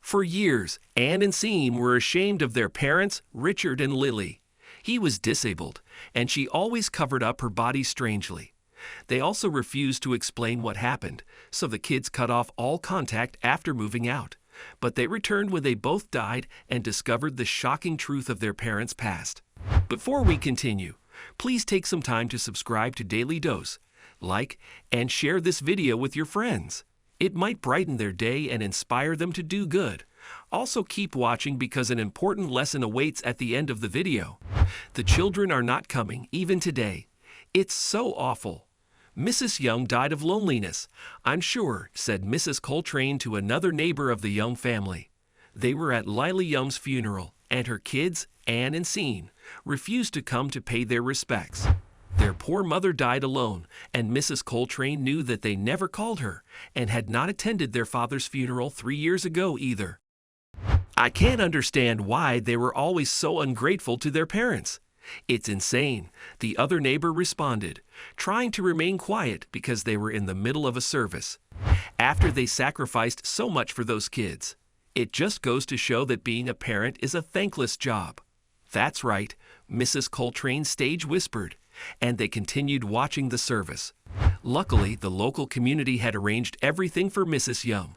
For years, Anne and Sean were ashamed of their parents, Richard and Lily. He was disabled, and she always covered up her body strangely. They also refused to explain what happened, so the kids cut off all contact after moving out. But they returned when they both died and discovered the shocking truth of their parents' past. Before we continue, please take some time to subscribe to Dailydose, like, and share this video with your friends. It might brighten their day and inspire them to do good. Also keep watching because an important lesson awaits at the end of the video. The children are not coming, even today. It's so awful. Mrs. Young died of loneliness, I'm sure, said Mrs. Coltrane to another neighbor of the Young family. They were at Lily Young's funeral, and her kids, Anne and Sean, refused to come to pay their respects. Their poor mother died alone, and Mrs. Coltrane knew that they never called her and had not attended their father's funeral 3 years ago either. I can't understand why they were always so ungrateful to their parents. It's insane, the other neighbor responded, trying to remain quiet because they were in the middle of a service. After they sacrificed so much for those kids. It just goes to show that being a parent is a thankless job. That's right, Mrs. Coltrane stage whispered, and they continued watching the service. Luckily, the local community had arranged everything for Mrs. Young,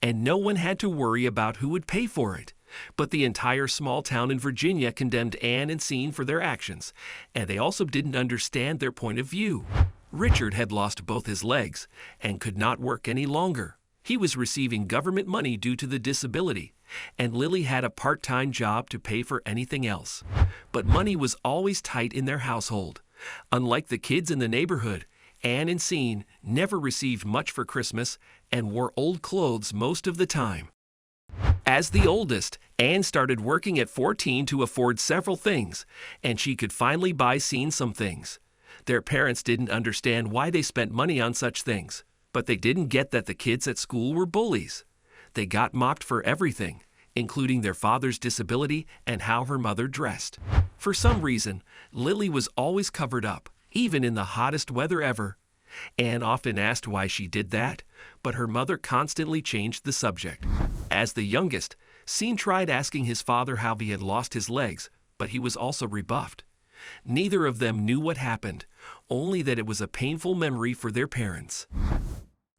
and no one had to worry about who would pay for it. But the entire small town in Virginia condemned Anne and Sean for their actions, and they also didn't understand their point of view. Richard had lost both his legs and could not work any longer. He was receiving government money due to the disability, and Lily had a part-time job to pay for anything else. But money was always tight in their household. Unlike the kids in the neighborhood, Anne and Sean never received much for Christmas and wore old clothes most of the time. As the oldest, Anne started working at 14 to afford several things, and she could finally buy Sean some things. Their parents didn't understand why they spent money on such things, but they didn't get that the kids at school were bullies. They got mocked for everything, including their father's disability and how her mother dressed. For some reason, Lily was always covered up, even in the hottest weather ever. Anne often asked why she did that, but her mother constantly changed the subject. As the youngest, Sean tried asking his father how he had lost his legs, but he was also rebuffed. Neither of them knew what happened, only that it was a painful memory for their parents.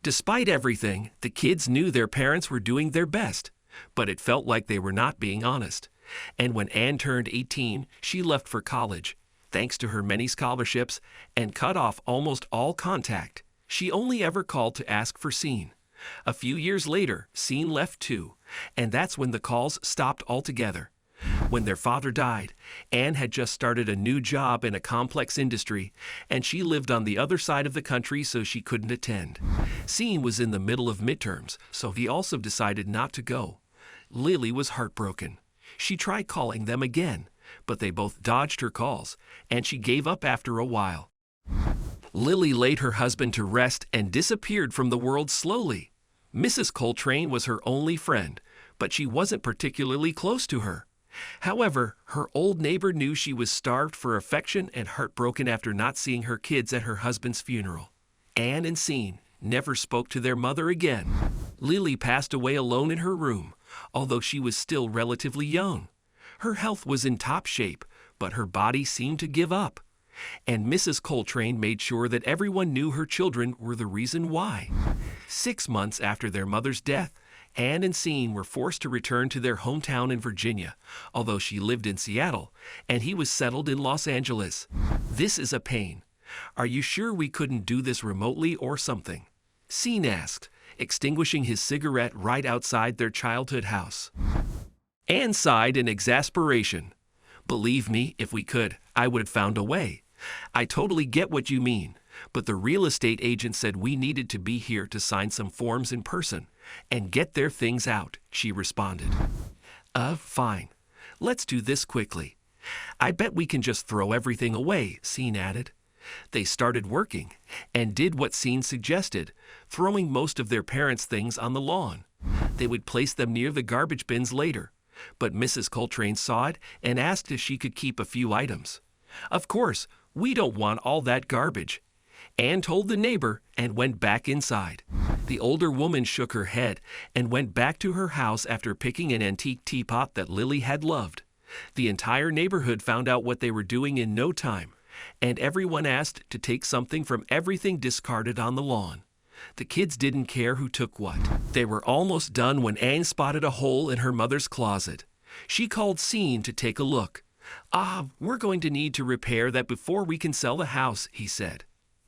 Despite everything, the kids knew their parents were doing their best, but it felt like they were not being honest. And when Anne turned 18, she left for college, thanks to her many scholarships, and cut off almost all contact. She only ever called to ask for Sean. A few years later, Sean left too, and that's when the calls stopped altogether. When their father died, Anne had just started a new job in a complex industry, and she lived on the other side of the country so she couldn't attend. Sean was in the middle of midterms, so he also decided not to go. Lily was heartbroken. She tried calling them again, but they both dodged her calls, and she gave up after a while. Lily laid her husband to rest and disappeared from the world slowly. Mrs. Coltrane was her only friend, but she wasn't particularly close to her. However, her old neighbor knew she was starved for affection and heartbroken after not seeing her kids at her husband's funeral. Anne and Sean never spoke to their mother again. Lily passed away alone in her room, although she was still relatively young. Her health was in top shape, but her body seemed to give up. And Mrs. Coltrane made sure that everyone knew her children were the reason why. 6 months after their mother's death, Anne and Sean were forced to return to their hometown in Virginia, although she lived in Seattle, and he was settled in Los Angeles. This is a pain. Are you sure we couldn't do this remotely or something? Sean asked, extinguishing his cigarette right outside their childhood house. Anne sighed in exasperation. Believe me, if we could, I would have found a way. I totally get what you mean, but the real estate agent said we needed to be here to sign some forms in person and get their things out, she responded. Fine. Let's do this quickly. I bet we can just throw everything away, Sean added. They started working and did what Sean suggested, throwing most of their parents' things on the lawn. They would place them near the garbage bins later, but Mrs. Coltrane saw it and asked if she could keep a few items. Of course, we don't want all that garbage. Anne told the neighbor and went back inside. The older woman shook her head and went back to her house after picking an antique teapot that Lily had loved. The entire neighborhood found out what they were doing in no time, and everyone asked to take something from everything discarded on the lawn. The kids didn't care who took what. They were almost done when Anne spotted a hole in her mother's closet. She called Scene to take a look. We're going to need to repair that before we can sell the house, he said.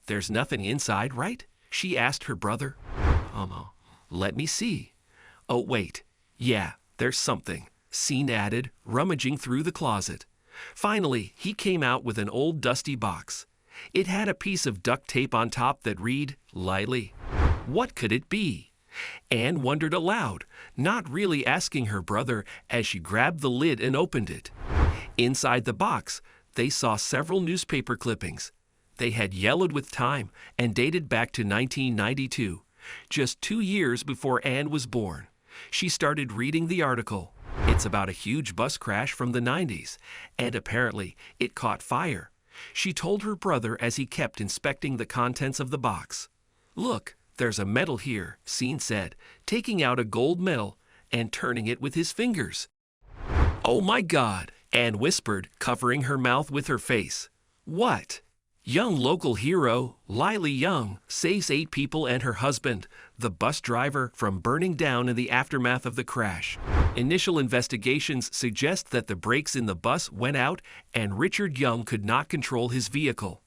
There's nothing inside, right? She asked her brother. Let me see. Oh, wait. Yeah, there's something, Scene added, rummaging through the closet. Finally, he came out with an old dusty box. It had a piece of duct tape on top that read, Lily. What could it be? Anne wondered aloud, not really asking her brother as she grabbed the lid and opened it. Inside the box, they saw several newspaper clippings. They had yellowed with time and dated back to 1992, just 2 years before Anne was born. She started reading the article. It's about a huge bus crash from the 90s, and apparently it caught fire. She told her brother as he kept inspecting the contents of the box. Look, there's a medal here, Scene said, taking out a gold medal and turning it with his fingers. Oh my God, Anne whispered, covering her mouth with her face. What? Young local hero, Lily Young, saves 8 people and her husband, the bus driver, from burning down in the aftermath of the crash. Initial investigations suggest that the brakes in the bus went out and Richard Young could not control his vehicle.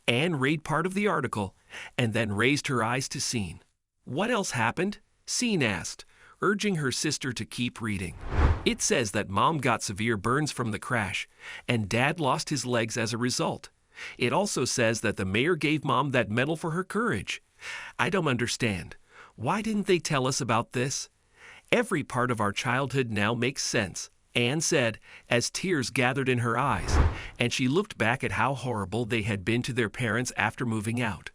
Anne read part of the article and then raised her eyes to Scene. What else happened? Scene asked, urging her sister to keep reading. It says that Mom got severe burns from the crash and Dad lost his legs as a result. It also says that the mayor gave Mom that medal for her courage. I don't understand. Why didn't they tell us about this? Every part of our childhood now makes sense, Anne said, as tears gathered in her eyes, and she looked back at how horrible they had been to their parents after moving out.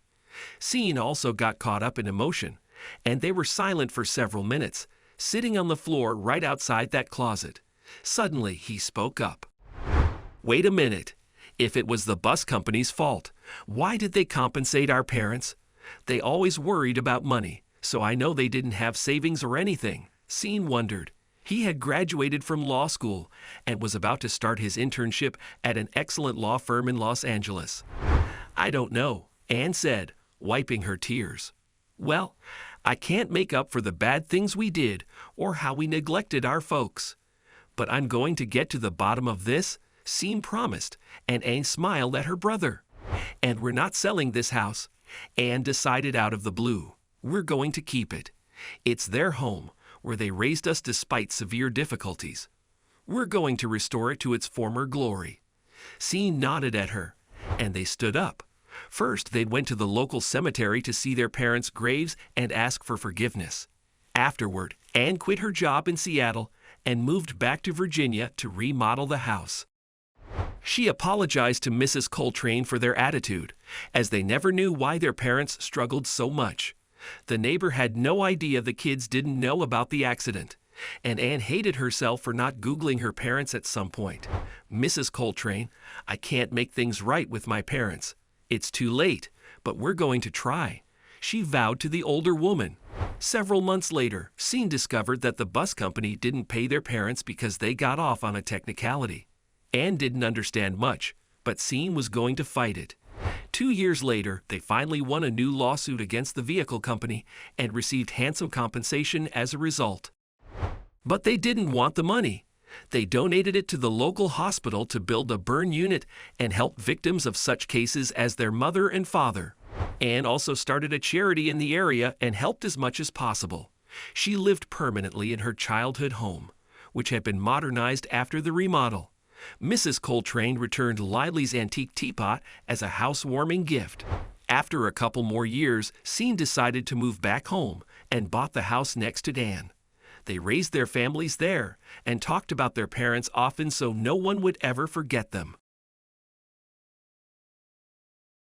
Scene also got caught up in emotion, and they were silent for several minutes, sitting on the floor right outside that closet. Suddenly, he spoke up. Wait a minute. If it was the bus company's fault, why did they compensate our parents? They always worried about money, so I know they didn't have savings or anything. Scene wondered. He had graduated from law school and was about to start his internship at an excellent law firm in Los Angeles. I don't know, Anne said, wiping her tears. Well, I can't make up for the bad things we did or how we neglected our folks. But I'm going to get to the bottom of this, Scene promised, and Anne smiled at her brother. And we're not selling this house. Anne decided out of the blue. We're going to keep it. It's their home, where they raised us despite severe difficulties. We're going to restore it to its former glory. Scene nodded at her, and they stood up. First, they went to the local cemetery to see their parents' graves and ask for forgiveness. Afterward, Anne quit her job in Seattle and moved back to Virginia to remodel the house. She apologized to Mrs. Coltrane for their attitude, as they never knew why their parents struggled so much. The neighbor had no idea the kids didn't know about the accident, and Anne hated herself for not Googling her parents at some point. Mrs. Coltrane, I can't make things right with my parents. It's too late, but we're going to try, she vowed to the older woman. Several months later, Scene discovered that the bus company didn't pay their parents because they got off on a technicality. Anne didn't understand much, but Scene was going to fight it. 2 years later, they finally won a new lawsuit against the vehicle company and received handsome compensation as a result. But they didn't want the money. They donated it to the local hospital to build a burn unit and help victims of such cases as their mother and father. Anne also started a charity in the area and helped as much as possible. She lived permanently in her childhood home, which had been modernized after the remodel. Mrs. Coltrane returned Lily's antique teapot as a housewarming gift. After a couple more years, Scene decided to move back home and bought the house next to Dan. They raised their families there and talked about their parents often so no one would ever forget them.